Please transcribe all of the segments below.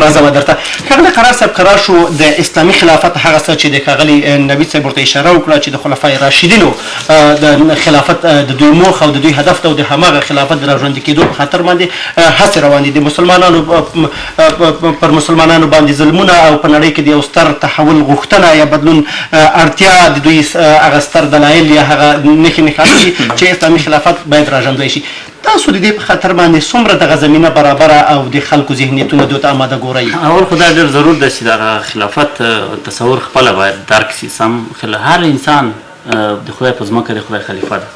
راځم درته. ښاغلی قرار صاحب، قرار شو د اسلامي خلافت هغه څه چې د ښاغلي نبي صاحب ورته اشاره وکړه چې د خلفای راشدینو د خلافت د دوی موخه او د دوی هدف ته او د هماغه خلافت د راژوندي کېدو په خاطر باندې هڅې روان دي. د مسلمانانو پر مسلمانانو باندې ظلمونه او په نړۍ کې د یو ستر تحول غوښتنه یا بدلون اړتیا د دوی هغه ستر دلایل یا هغه نښې نښانې دي چې اسلامي خلافت باید راژوندی شي. تاسو د دې په خاطر باندې څومره دغه زمینه برابره او د خلکو ذهنیتونه دوی ته آماده ګورئ؟ اول خو دا ډېر ضرور ده چې دغه خلافت تصور خپله باید درک شي سم. هر انسان د خدای په ځمکه د خدای خلیفه ده.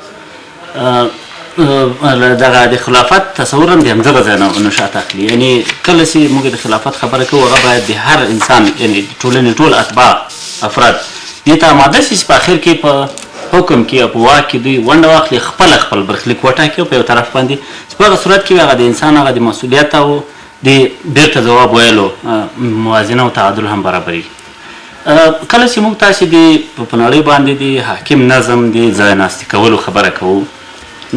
دغه د خلافت تصور هم د همدغه ځای نه نشأت اخلي. یعنې کله چې موږ د خلافت خبره کوو هغه باید د هر انسان یعنې د ټولنې ټول اتباع افراد دې ته آماده شي چې په اخر کې په حکم کې او په واک کې دوی ونډه واخلي، خپل برخلیک وټاکي او په یو طرف باندې چې په هغه صورت کې هغه د انسان هغه د مسؤلیت او د بیرته ځواب ویلو موازنه او تعادل هم برابري. کله چې موږ تاسې د په نړۍ باندې د حاکم نظم د ځای ناستي کولو خبره کوو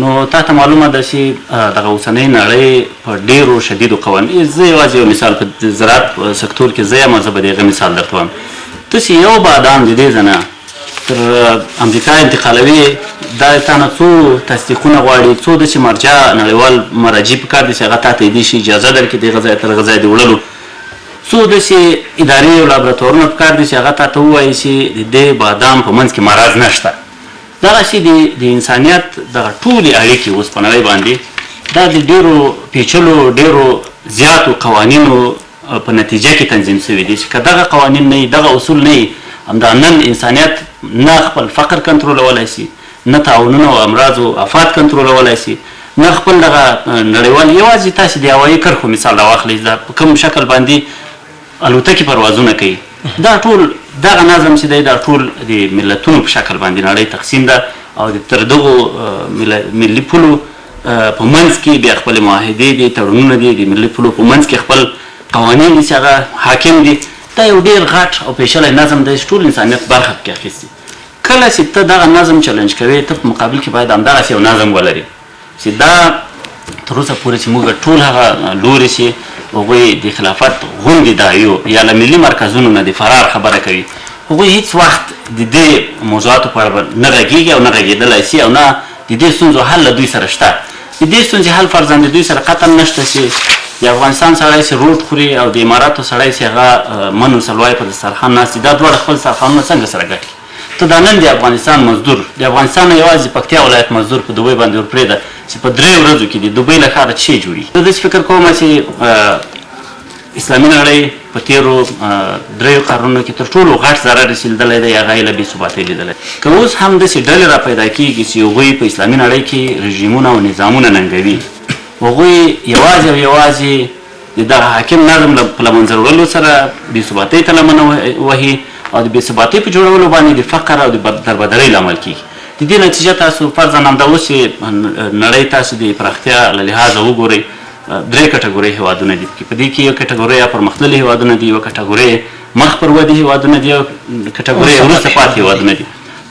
نو تا ته معلومه ده چې دغه اوسنۍ نړۍ په ډېرو شدیدو قوانینو، زه یوازې یو مثال په زراعت سکتور کې زه یم، زه به د هغه مثال درته وایم. تاسې یو بادام د دې ځای نه تر امریکا انتقالوي، دا تا نه څو تصدیقونه غواړي، څو داسې مرجع نړیوال مراجع پکار دي چې هغه تا ته یې شي اجازه درکړي دغه ځای تر هغه ځای د وړلو، څو داسې ادارې او لابراتوارونه پکار دي چې هغه تا ته ووایي چې د دې بادام په منځ کې مرض نشته. دغسې د انسانیت دغه ټولې اړیکې اوس په نړۍ باندې دا د ډېرو پیچلو ډېرو زیاتو قوانینو په نتیجه کې تنظیم شوي دي چې که دغه قوانین نه وي، دغه اصول نه وي، همدا نن انسانیت نه خپل فقر کنټرولولی شي، نه تعاونونه او امراض او آفات کنټرولولی شي، نه خپل دغه نړیوال یوازې تاسې د هوایي کرښو مثال راواخلئ په کوم شکل باندې الوتکې پروازونه کوي. دا ټول دغه نظم چې دی دا ټول د ملتونو په شکل باندې نړۍ تقسیم ده او تر دغو ملي پولو په منځ کې بیا خپلې معاهدې دي، تړونونه دي، د ملي پولو په منځ کې خپل قوانین دي چې هغه حاکم دي. دا یو ډېر غټ او پیچلی نظم دی چې ټول انسانیت برخه پکې اخیستي. کله چې ته دغه نظم چلنج کوې ته په مقابل کې باید همدغسې یو نظم ولري چې دا تر اوسه پورې چې موږ ټول هغه لوري چې هغوی د خلافت غوندې دعیو یا له ملي مرکزونو نه د فرار خبره کوي، هغوی هیڅ وخت د دې موضوعاتو په اړه نه غږېږي او نه غږېدلی شي او نه د دې ستونزو حل له دوی سره شته. د دې ستونزې حل فرضاً د دوی سره قطعا نشته چې د افغانستان سړی چې روټ خوري او د اماراتو سړی چې هغه من و سلوای په دسترخوان ناست دي، دا دواړه خپل دسترخوانونه څنګه سره ګټي؟ ته دا نن د افغانستان مزدور، د افغانستان نه یوازې پکتیا ولایت مزدور په دوبۍ باندې ورپرېږده چې په 3 ورځو کې د دوبۍ له ښاره څه شی جوړېږي. زه داسې فکر کوم چې اسلامي نړۍ په تېرو 3 قرنونو کې تر ټولو غټ ضرر یې لیدلی دی، هغه یې له بې ثباتۍ لیدلی. که اوس هم داسې ډلې را پیدا کېږي چې هغوی په اسلامي نړۍ کې رژیمونه او نظامونه ننګوي، هغوی یوازې او یوازې د دغه حاکم نظم په له منځه وړلو سره بې ثباتۍ ته لمنه وهي او د بې ثباتۍ په جوړولو باندې د فقر او د دربدرۍ لامل کېږي. د دې نتیجه تاسو فرضاً همدا اوس چې نړۍ تاسو د پراختیا له لحاظه وګورئ 3 کټګورۍ هېوادونه دي. په دې کې یو کټګورۍ یا پرمختللي هېوادونه دي، یوه کټګورۍ مخ پر ودې هېوادونه دي، یو کټګورۍ وروسته پاتې هېوادونه دي.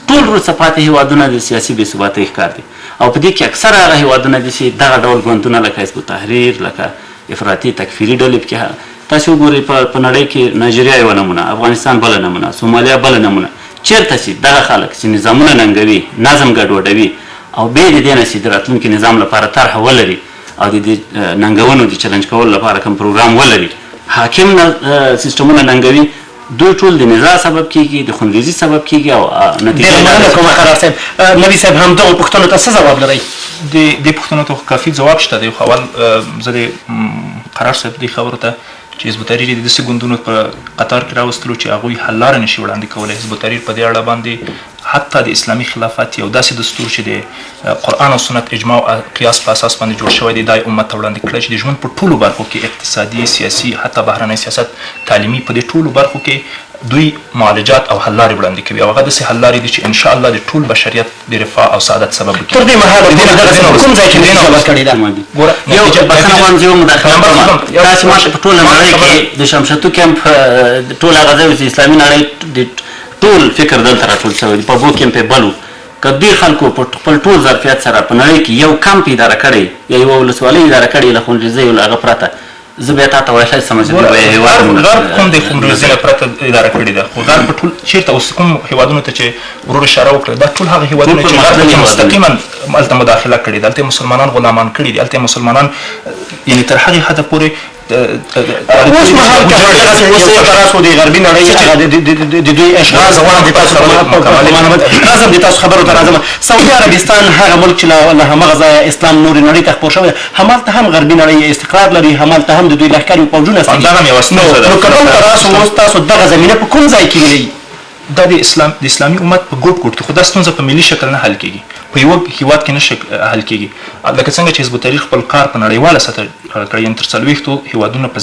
ټول وروسته پاتې هېوادونه د سیاسي بې ثباتۍ ښکار دي او په دې کې اکثره هغه هېوادونه دي چې دغه ډول ګوندونه لکه حزب التحریر، لکه افراطي تکفیري ډلې پکې تاسو وګورئ. په نړۍ کې نایجیریا یوه نمونه، افغانستان بله نمونه، سومالیا بله نمونه. چېرته چې دغه خلک چې نظامونه ننګوي، نظم ګډوډوي او بیا د دې نه چې د راتلونکي نظام لپاره طرحه ولري او د دې ننګونو د چلنج کولو لپاره کوم پروګرام ولري، حاکم سیسټمونه ننګوي، دوی ټول د نزاع سبب کېږي، د خونریزي سبب کېږي او نتیجه مننه کوم قرار صاحب. نبي صاحب همدغو پوښتنو ته څه ځواب لرئ؟ دې پوښتنو ته کافي ځواب شته دی. خو اول زه د قرار صاحب دې خبرو ته چې حزب التحریر د داسې ګوندونو په قطار کې راوستلو چې هغوی حل لاره نشي وړاندې کولی. حزب التحریر په دې اړه باندې حتی د اسلامي خلافت یو داسې دستور چې د قرآن او سنت اجماع او قیاس په اساس باندې جوړ شوی دی، دا یې امت ته وړاندې کړی چې د ژوند په ټولو برخو کې اقتصادي، سیاسي، حتی بهرنی سیاست، تعلیمي، په دې ټولو برخو کې دوی معالجات او حل لارې وړاندې کوي او هغه داسې حل لارې دي چې انشاءالله د ټول بشریت د رفاه او سعادت سبب وکړي. تر دې مهاله کوم ځای کې نتیجه ورکړې ده؟ یو بخښنه غواړم چې یو مداخله کوم. تاسې ما ته په ټوله نړۍ کې د شمشتو کیمپ ټول هغه ځای چې اسلامي نړۍ د ټول فکر دلته راټول شوی دی، په بو کیمپ یې بل و. که دوی خلکو په خپل ټول ظرفیت سره په نړۍ کې یو کمپ اداره کړی یا یوه ولسوالۍ اداره کړې له خونریزۍ او له هغه پرته، زه بیا تا ته ویلی شم چې دوی به هېواد غرب کوم دی خو امروزي نه پرته اداره کړې ده خو غرب ټول چېرته اوس کوم هېوادونو ته چې ورور اشاره وکړه دا ټول هغه هېوادونه چې غرب پکې مستقیما هلته مداخله کړې ده هلته مسلمانان غلامان کړي دي هلته مسلمانان یعنی تر هغې حده پورې اوس مهال که هغه تاسو د غربي نړۍ د دوی اشغال د تاسو راځم د تاسو خبرو ته راځم سعودي عربستان هغه ملک چې له همغه ځایه اسلام نورې نړۍ ته خپور شوی همالته هم غربي نړۍ استقرار لري همالته هم د دوی لښکر او پوځونه نو که دلته راسو اوس تاسو دغه زمینه په کوم ځای کې وینئ دا د اسلامي امت په ګوټ ګوټ کې خو دا ستونزه په ملي شکل نه حل کېږي په یوه هېواد کې نشي حل کېږي لکه څنګه چې حزب التحریر خپل کار په نړیواله سطح کړی یعنې تر 40 هېوادونو په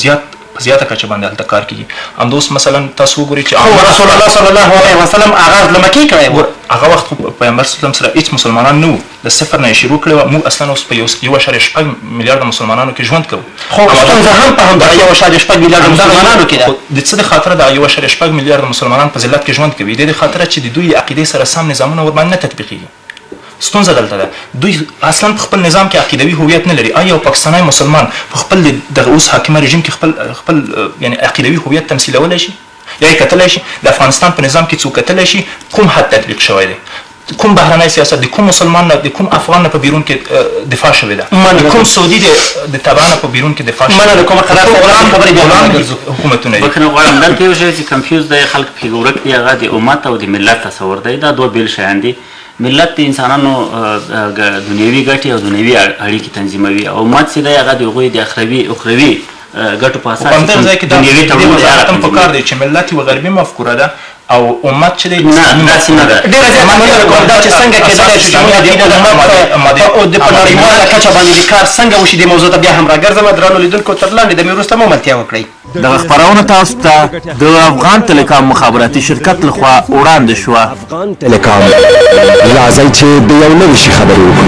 زیاته کچه باندې هلته کار کېږي همداوس مثلا تاسو وګورئ چې رسول الله صلی الله علیه وسلم آغاز له مکې کړی و هغه وخت پیغمبر صلی الله علیه وسلم سره هېڅ مسلمانان نه وو د صفر نه یې شروع کړې وه موږ اصلا اوس په 1.6 میلیارده مسلمانانو کې ژوند کوو خو ستونزه هم په همدغه 1.6 میلیارده مسلمانانو کې ده د څه د خاطره د 1.6 میلیارده مسلمانان په ذلت کې ژوند کوي د دې خاطره چې د دوی عقیدې سره سم نظامونه ورباندې نه تطبیقېږي ستونزه دلته ده دوی اصلا په خپل نظام کې عقیدوي هویت نه لري آیا یو پاکستانی مسلمان په خپل دغه اوس حاکمه رژیم کې خپل یعنی عقیدوي هویت تمثیلولی شي یا یې کتلی شي د افغانستان په نظام کې څوک کتلی شي کوم حد تطبیق شوی دی کوم بهرنی سیاست د کوم مسلمان نه د کوم افغان نه په بیرون کې دفاع شوې ده د کوم سعودي د تبع نه په بیرون کې دفاع شوې ده کومه قرار خبرې حکومتونه دي بخښنه غواړم دلته یو شی چې کنفیوز دی خلک پکې ورک دي هغه د امت او د ملت تصور دی دا دوه بېل شیان دي ملت د انسانانو دنیوي ګټې او دنیوي اړیکې تنظیموي او امت چې دی هغه د هغوی د اخروي ګټو په اساس دنیوي تړونونه په کار دی چې ملت یوه غربي مفکوره ده او امت چې دی نه داسې نه ده ډېره زیاته مننه کوم دا چې څنګه کېدلی شي چې موږ د امت په نړیواله کچه باندې د کار څنګه وشي دې موضوع ته بیا هم راګرځم درنو لیدونکو تر لاندې د مې وروسته مو ملتیا وکړئ دغه خپرونه تاسو ته د افغان ټلیکام مخابراتي شرکت لخوا وړاندې شوه. افغان ټلیکام راځئ چې د یو نوي شي خبرې وکړو.